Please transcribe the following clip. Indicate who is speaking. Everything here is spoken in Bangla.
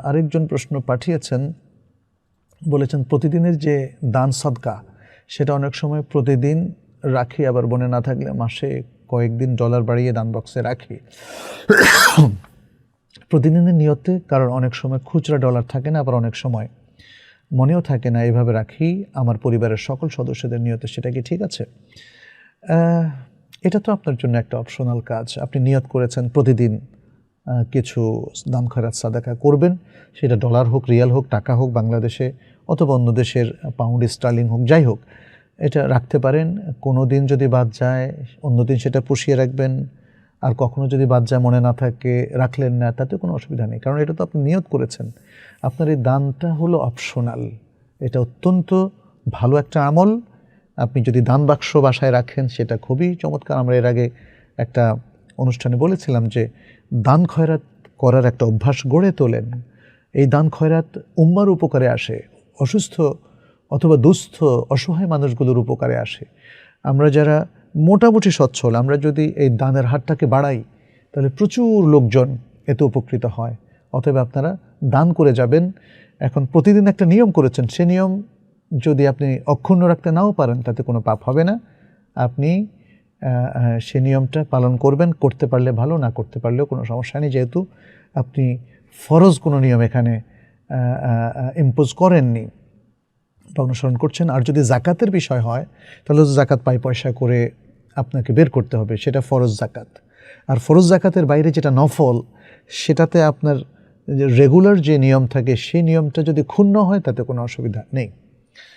Speaker 1: আরেকজন প্রশ্ন পাঠিয়েছেন, বলেছেন প্রতিদিনের যে দান সদকা সেটা অনেক সময় প্রতিদিন রাখি, আবার মনে না থাকলে মাসে কয়েকদিন ডলার বাড়িয়ে দান বক্সে রাখি প্রতিদিনের নিয়তে, কারণ অনেক সময় খুচরা ডলার থাকে না, আবার অনেক সময় মনেও থাকে না, এভাবে রাখি আমার পরিবারের সকল সদস্যদের নিয়তে, সেটা কি ঠিক আছে? এটা তো আপনার জন্য একটা অপশনাল কাজ। আপনি নিয়ত করেছেন প্রতিদিন কিছু দান খয়রাত সাদাকা করবেন, সেটা ডলার হোক, রিয়াল হোক, টাকা হোক বাংলাদেশে, অথবা অন্য দেশের পাউন্ড স্টার্লিং হোক, যাই হোক, এটা রাখতে পারেন। কোনো দিন যদি বাদ যায় অন্য দিন সেটা পুষিয়ে রাখবেন, আর কখনো যদি বাদ যায় মনে না থাকে রাখলেন না, তাতে কোনো অসুবিধা নেই, কারণ এটা তো আপনি নিয়ত করেছেন। আপনার এই দানটা হলো অপশনাল, এটা অত্যন্ত ভালো একটা আমল। আপনি যদি দান বাক্স বাসায় রাখেন সেটা খুবই চমৎকার। আমরা এর আগে একটা অনুষ্ঠানে বলেছিলাম যে দান খয়রাত করার একটা অভ্যাস গড়ে তোলেন। এই দান খয়রাত উম্মার উপকারে আসে, অসুস্থ অথবা দুস্থ অসহায় মানুষগুলোর উপকারে আসে। আমরা যারা মোটামুটি সচ্ছল, আমরা যদি এই দানের হারটাকে বাড়াই তাহলে প্রচুর লোকজন এতে উপকৃত হয়। অতএব আপনারা দান করে যাবেন। এখন প্রতিদিন একটা নিয়ম করেছেন, সে নিয়ম যদি আপনি অক্ষুণ্ণ রাখতে নাও পারেন তাতে কোনো পাপ হবে না। আপনি সে নিয়মটা পালন করবেন, করতে পারলে ভালো, না করতে পারলেও কোনো সমস্যা নেই, যেহেতু আপনি ফরজ কোনো নিয়ম এখানে ইম্পোজ করেননি বা অনুসরণ করছেন। আর যদি জাকাতের বিষয় হয় তাহলে জাকাত পাই পয়সা করে আপনাকে বের করতে হবে, সেটা ফরজ জাকাত। আর ফরজ জাকাতের বাইরে যেটা নফল, সেটাতে আপনার রেগুলার যে নিয়ম থাকে সেই নিয়মটা যদি ক্ষুণ্ণ হয় তাতে কোনো অসুবিধা নেই।